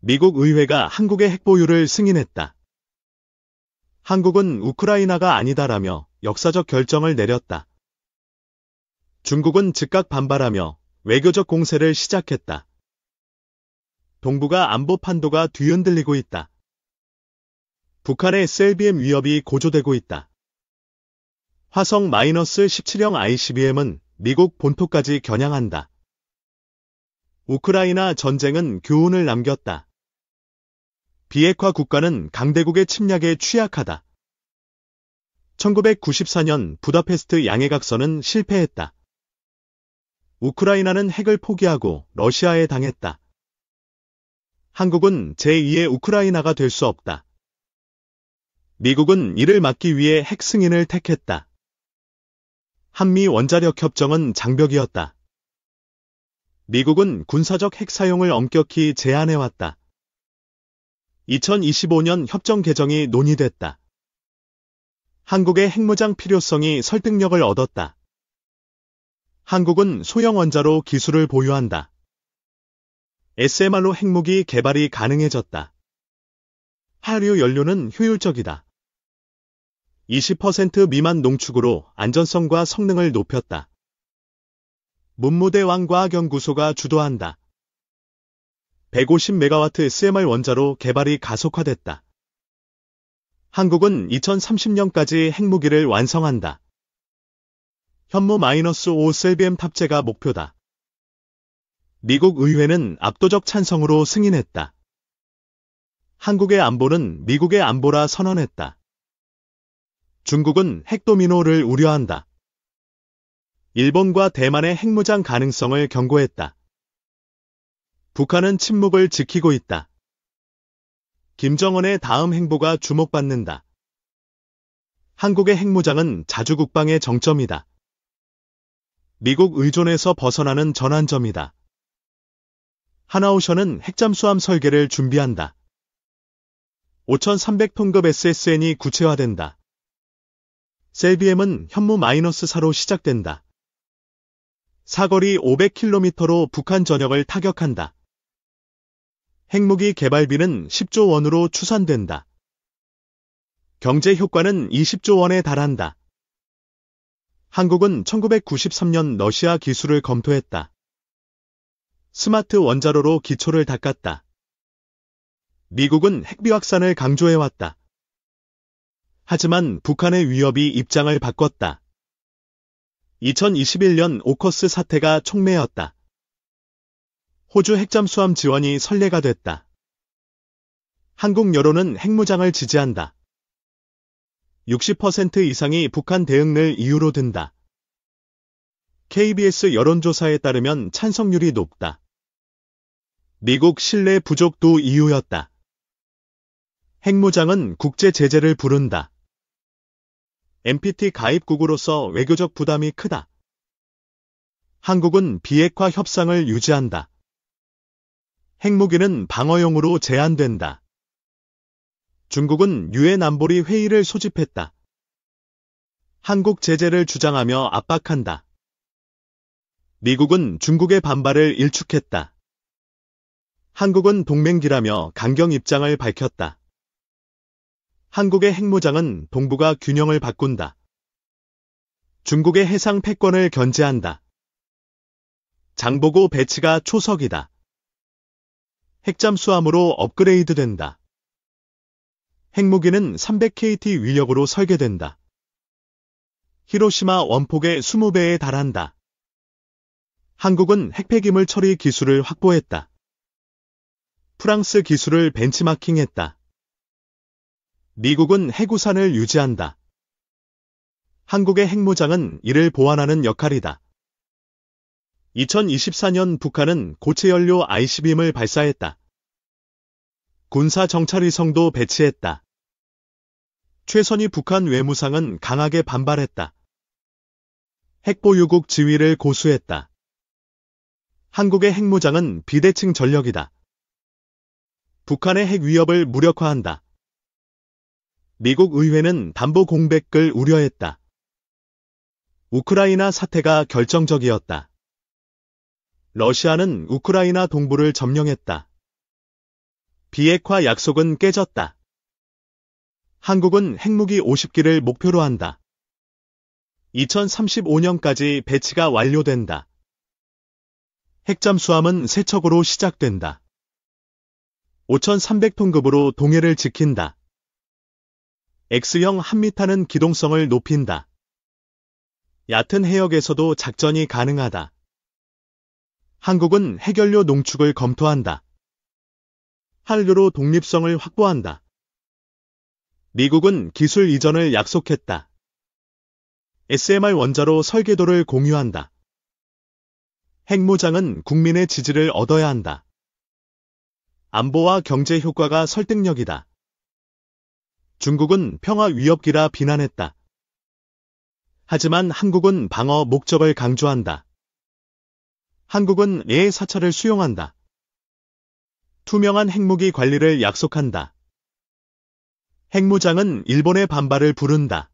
미국 의회가 한국의 핵 보유를 승인했다. 한국은 우크라이나가 아니다라며 역사적 결정을 내렸다. 중국은 즉각 반발하며 외교적 공세를 시작했다. 동북아 안보 판도가 뒤흔들리고 있다. 북한의 SLBM 위협이 고조되고 있다. 화성-17형 ICBM은 미국 본토까지 겨냥한다. 우크라이나 전쟁은 교훈을 남겼다. 비핵화 국가는 강대국의 침략에 취약하다. 1994년 부다페스트 양해각서는 실패했다. 우크라이나는 핵을 포기하고 러시아에 당했다. 한국은 제2의 우크라이나가 될 수 없다. 미국은 이를 막기 위해 핵 승인을 택했다. 한미 원자력 협정은 장벽이었다. 미국은 군사적 핵 사용을 엄격히 제한해왔다. 2025년 협정 개정이 논의됐다. 한국의 핵무장 필요성이 설득력을 얻었다. 한국은 소형 원자로 기술을 보유한다. SMR로 핵무기 개발이 가능해졌다. 하류 연료는 효율적이다. 20% 미만 농축으로 안전성과 성능을 높였다. 문무대왕 과학연구소가 주도한다. 150메가와트 SMR 원자로 개발이 가속화됐다. 한국은 2030년까지 핵무기를 완성한다. 현무-5 SLBM 탑재가 목표다. 미국 의회는 압도적 찬성으로 승인했다. 한국의 안보는 미국의 안보라 선언했다. 중국은 핵도미노를 우려한다. 일본과 대만의 핵무장 가능성을 경고했다. 북한은 침묵을 지키고 있다. 김정은의 다음 행보가 주목받는다. 한국의 핵무장은 자주국방의 정점이다. 미국 의존에서 벗어나는 전환점이다. 하나오션은 핵잠수함 설계를 준비한다. 5300톤급 SSN이 구체화된다. SLBM은 현무-4로 시작된다. 사거리 500km로 북한 전역을 타격한다. 핵무기 개발비는 10조 원으로 추산된다. 경제 효과는 20조 원에 달한다. 한국은 1993년 러시아 기술을 검토했다. 스마트 원자로로 기초를 닦았다. 미국은 핵비 확산을 강조해왔다. 하지만 북한의 위협이 입장을 바꿨다. 2021년 오커스 사태가 촉매였다. 호주 핵잠수함 지원이 선례가 됐다. 한국 여론은 핵무장을 지지한다. 60% 이상이 북한 대응을 이유로 든다. KBS 여론조사에 따르면 찬성률이 높다. 미국 신뢰 부족도 이유였다. 핵무장은 국제 제재를 부른다. NPT 가입국으로서 외교적 부담이 크다. 한국은 비핵화 협상을 유지한다. 핵무기는 방어용으로 제한된다. 중국은 유엔 안보리 회의를 소집했다. 한국 제재를 주장하며 압박한다. 미국은 중국의 반발을 일축했다. 한국은 동맹기라며 강경 입장을 밝혔다. 한국의 핵무장은 동북아 균형을 바꾼다. 중국의 해상 패권을 견제한다. 장보고 배치가 초석이다. 핵잠수함으로 업그레이드된다. 핵무기는 300KT 위력으로 설계된다. 히로시마 원폭의 20배에 달한다. 한국은 핵폐기물 처리 기술을 확보했다. 프랑스 기술을 벤치마킹했다. 미국은 핵우산을 유지한다. 한국의 핵무장은 이를 보완하는 역할이다. 2024년 북한은 고체연료 ICBM을 발사했다. 군사정찰위성도 배치했다. 최선희 북한 외무상은 강하게 반발했다. 핵보유국 지위를 고수했다. 한국의 핵무장은 비대칭 전력이다. 북한의 핵 위협을 무력화한다. 미국 의회는 담보 공백을 우려했다. 우크라이나 사태가 결정적이었다. 러시아는 우크라이나 동부를 점령했다. 비핵화 약속은 깨졌다. 한국은 핵무기 50기를 목표로 한다. 2035년까지 배치가 완료된다. 핵잠수함은 세척으로 시작된다. 5,300톤급으로 동해를 지킨다. X형 한미탄은 기동성을 높인다. 얕은 해역에서도 작전이 가능하다. 한국은 핵연료 농축을 검토한다. 한류로 독립성을 확보한다. 미국은 기술 이전을 약속했다. SMR 원자로 설계도를 공유한다. 핵무장은 국민의 지지를 얻어야 한다. 안보와 경제 효과가 설득력이다. 중국은 평화 위협기라 비난했다. 하지만 한국은 방어 목적을 강조한다. 한국은 예의 사찰을 수용한다. 투명한 핵무기 관리를 약속한다. 핵무장은 일본의 반발을 부른다.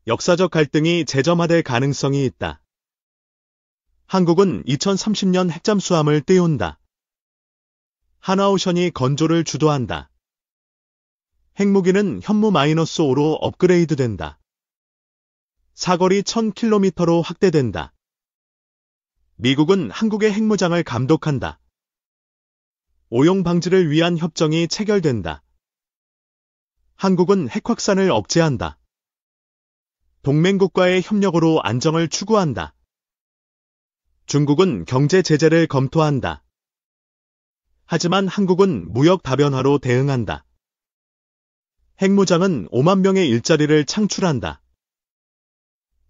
역사적 갈등이 재점화될 가능성이 있다. 한국은 2030년 핵잠수함을 띄운다. 하나오션이 건조를 주도한다. 핵무기는 현무 -5로 업그레이드된다. 사거리 1000km로 확대된다. 미국은 한국의 핵무장을 감독한다. 오용 방지를 위한 협정이 체결된다. 한국은 핵 확산을 억제한다. 동맹국과의 협력으로 안정을 추구한다. 중국은 경제 제재를 검토한다. 하지만 한국은 무역 다변화로 대응한다. 핵무장은 5만 명의 일자리를 창출한다.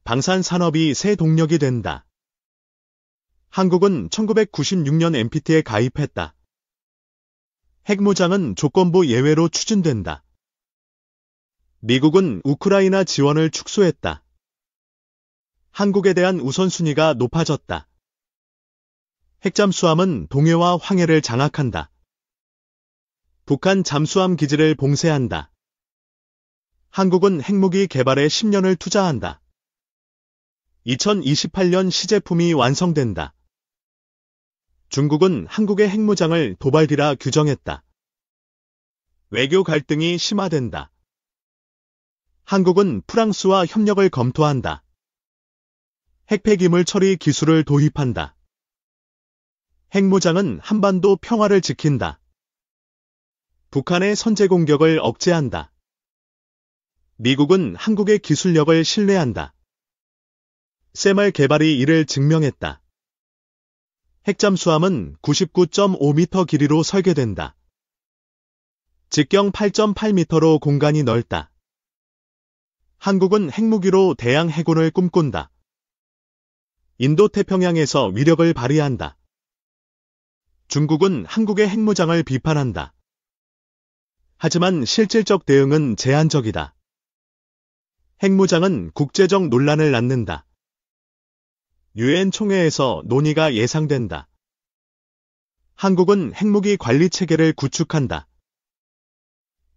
방산산업이 새 동력이 된다. 한국은 1996년 NPT에 가입했다. 핵무장은 조건부 예외로 추진된다. 미국은 우크라이나 지원을 축소했다. 한국에 대한 우선순위가 높아졌다. 핵잠수함은 동해와 황해를 장악한다. 북한 잠수함 기지를 봉쇄한다. 한국은 핵무기 개발에 10년을 투자한다. 2028년 시제품이 완성된다. 중국은 한국의 핵무장을 도발기라 규정했다. 외교 갈등이 심화된다. 한국은 프랑스와 협력을 검토한다. 핵폐기물 처리 기술을 도입한다. 핵무장은 한반도 평화를 지킨다. 북한의 선제 공격을 억제한다. 미국은 한국의 기술력을 신뢰한다. SMR 개발이 이를 증명했다. 핵잠수함은 99.5m 길이로 설계된다. 직경 8.8m로 공간이 넓다. 한국은 핵무기로 대양 해군을 꿈꾼다. 인도태평양에서 위력을 발휘한다. 중국은 한국의 핵무장을 비판한다. 하지만 실질적 대응은 제한적이다. 핵무장은 국제적 논란을 낳는다. 유엔 총회에서 논의가 예상된다. 한국은 핵무기 관리 체계를 구축한다.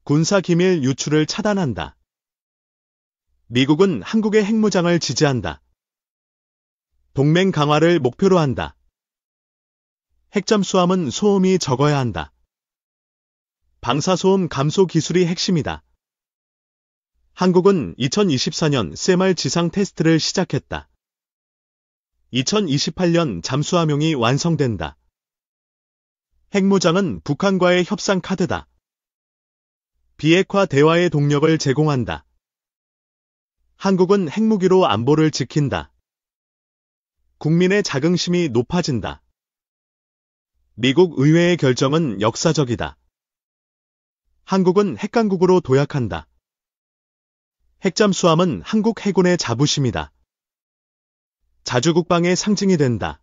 군사기밀 유출을 차단한다. 미국은 한국의 핵무장을 지지한다. 동맹 강화를 목표로 한다. 핵잠수함은 소음이 적어야 한다. 방사소음 감소 기술이 핵심이다. 한국은 2024년 SMR 지상 테스트를 시작했다. 2028년 잠수함용이 완성된다. 핵무장은 북한과의 협상 카드다. 비핵화 대화의 동력을 제공한다. 한국은 핵무기로 안보를 지킨다. 국민의 자긍심이 높아진다. 미국 의회의 결정은 역사적이다. 한국은 핵강국으로 도약한다. 핵잠수함은 한국 해군의 자부심이다. 자주국방의 상징이 된다.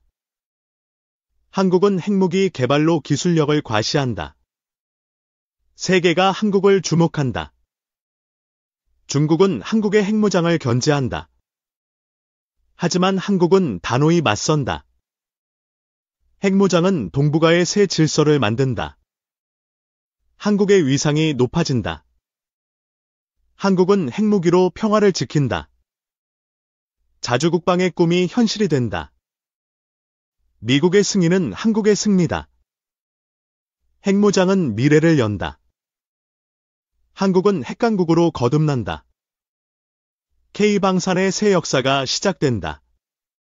한국은 핵무기 개발로 기술력을 과시한다. 세계가 한국을 주목한다. 중국은 한국의 핵무장을 견제한다. 하지만 한국은 단호히 맞선다. 핵무장은 동북아의 새 질서를 만든다. 한국의 위상이 높아진다. 한국은 핵무기로 평화를 지킨다. 자주국방의 꿈이 현실이 된다. 미국의 승리는 한국의 승리다. 핵무장은 미래를 연다. 한국은 핵강국으로 거듭난다. K방산의 새 역사가 시작된다.